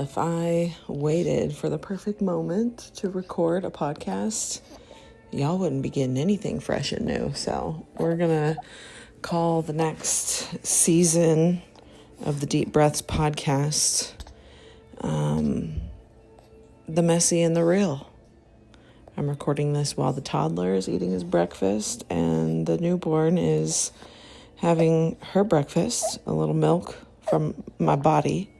if I waited for the perfect moment to record a podcast, y'all wouldn't be getting anything fresh and new. So we're going to call the next season of the Deep Breaths podcast, The Messy and the Real. I'm recording this while the toddler is eating his breakfast and the newborn is having her breakfast, a little milk from my body.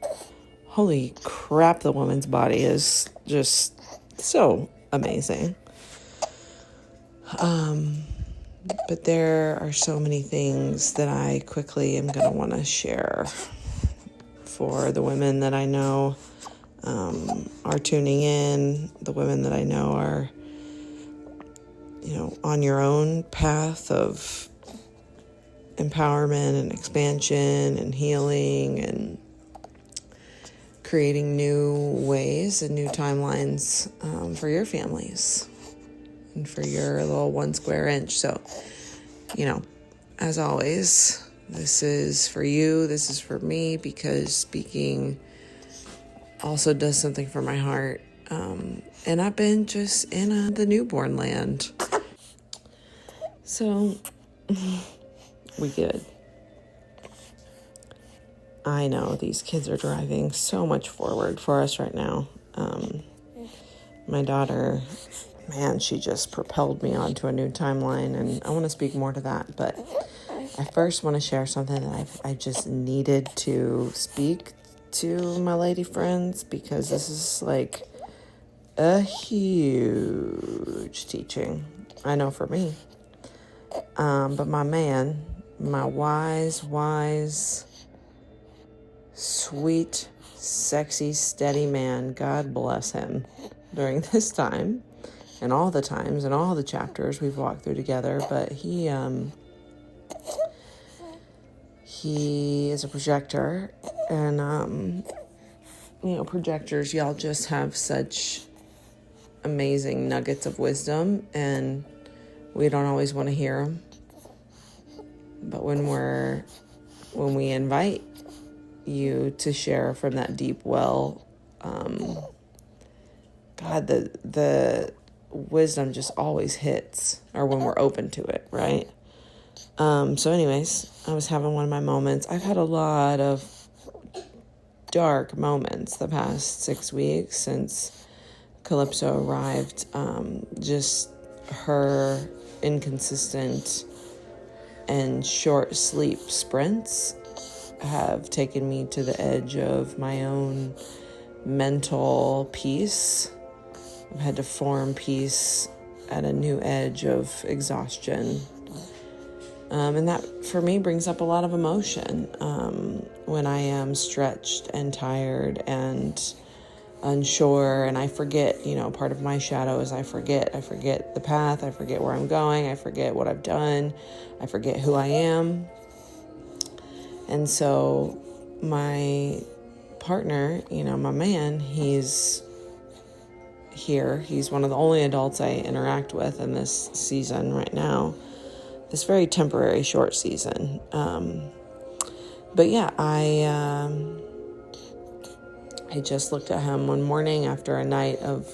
Holy crap, the woman's body is just so amazing. But there are so many things that I quickly am going to want to share for the women that I know are tuning in, the women that I know are, on your own path of empowerment and expansion and healing and creating new ways and new timelines for your families and for your little 1 square inch. So, as always, this is for you, this is for me, because speaking also does something for my heart. And I've been just in the newborn land. So, we good. I know these kids are driving so much forward for us right now. My daughter, man, she just propelled me onto a new timeline, and I want to speak more to that. But I first want to share something that I just needed to speak to my lady friends, because this is like a huge teaching. I know for me. But my man, my wise, sweet, sexy, steady man, God bless him, during this time and all the times and all the chapters we've walked through together. But he is a projector, and projectors, y'all just have such amazing nuggets of wisdom, and we don't always want to hear them. But when we invite you to share from that deep well, God, the wisdom just always hits, or when we're open to it, right? So anyways, I was having one of my moments. I've had a lot of dark moments the past 6 weeks since Calypso arrived. Just her inconsistent and short sleep sprints have taken me to the edge of my own mental peace. I've had to form peace at a new edge of exhaustion. And that, for me, brings up a lot of emotion when I am stretched and tired and unsure, and I forget, part of my shadow is I forget the path, I forget where I'm going, I forget what I've done, I forget who I am. And so my partner, my man, he's here. He's one of the only adults I interact with in this season right now, this very temporary short season. But yeah, I just looked at him one morning after a night of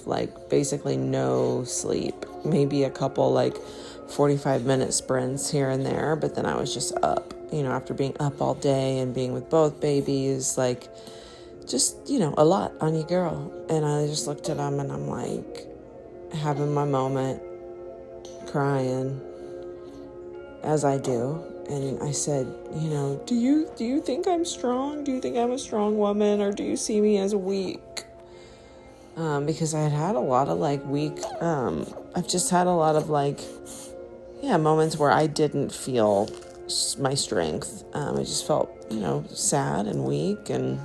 basically no sleep, maybe a couple 45-minute sprints here and there, but then I was just up, after being up all day and being with both babies, just, a lot on you, girl. And I just looked at him and I'm having my moment, crying, as I do. And I said, do you think I'm strong? Do you think I'm a strong woman, or do you see me as weak? Because I had a lot of weak, I've just had a lot of moments where I didn't feel my strength. I just felt, sad and weak and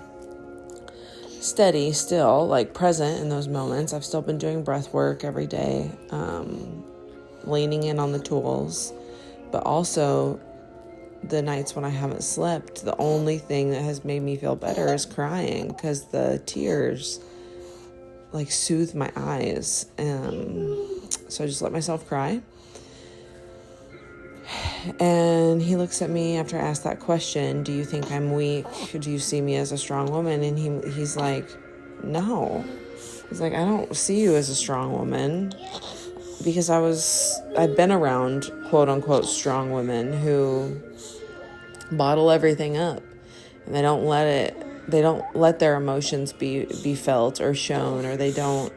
steady still, present in those moments. I've still been doing breath work every day, leaning in on the tools, but also the nights when I haven't slept, the only thing that has made me feel better is crying, because the tears soothe my eyes. So I just let myself cry. And he looks at me after I asked that question, do you think I'm weak? Do you see me as a strong woman? And he's like, no. He's like, I don't see you as a strong woman, because I've been around quote unquote strong women who bottle everything up, and they don't let their emotions be felt or shown, or they don't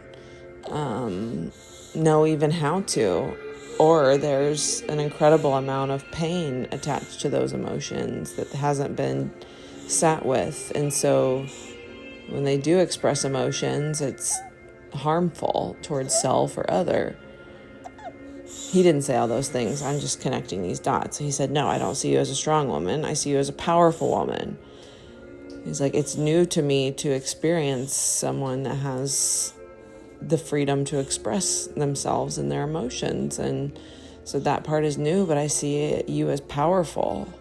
know even how to, or there's an incredible amount of pain attached to those emotions that hasn't been sat with. And so when they do express emotions, it's harmful towards self or other. He didn't say all those things. I'm just connecting these dots. He said, no, I don't see you as a strong woman. I see you as a powerful woman. He's like, it's new to me to experience someone that has the freedom to express themselves and their emotions. And so that part is new, but I see you as powerful.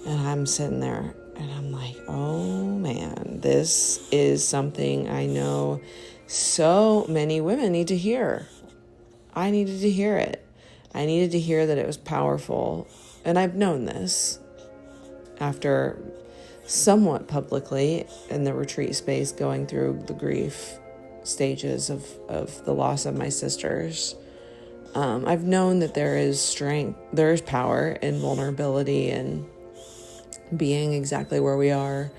And I'm sitting there and I'm like, oh man, this is something I know so many women need to hear. I needed to hear it. I needed to hear that it was powerful. And I've known this after somewhat publicly in the retreat space, going through the grief stages of the loss of my sisters. I've known that there is strength, there is power in vulnerability and being exactly where we are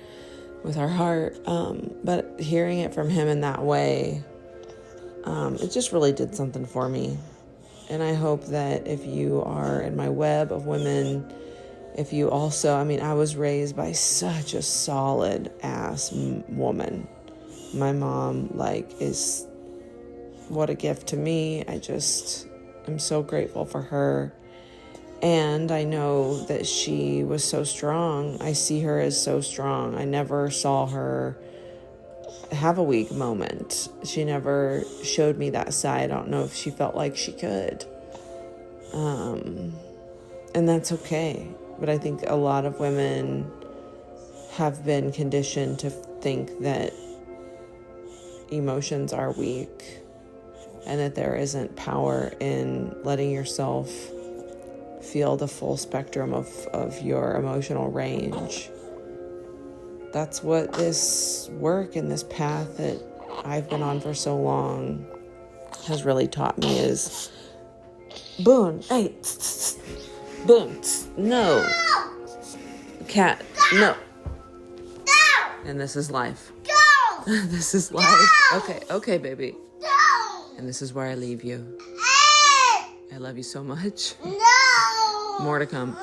with our heart. But hearing it from him in that way, it just really did something for me. And I hope that if you are in my web of women, if you also, I was raised by such a solid ass woman. My mom, is what a gift to me. I'm so grateful for her. And I know that she was so strong. I see her as so strong. I never saw her have a weak moment. She never showed me that side. I don't know if she felt like she could. And that's okay. But I think a lot of women have been conditioned to think that emotions are weak and that there isn't power in letting yourself feel the full spectrum of your emotional range. That's what this work and this path that I've been on for so long has really taught me is, Boone, hey, Boone, no. Cat, no. And this is life. This is life. Okay, baby. And this is where I leave you. I love you so much. More to come.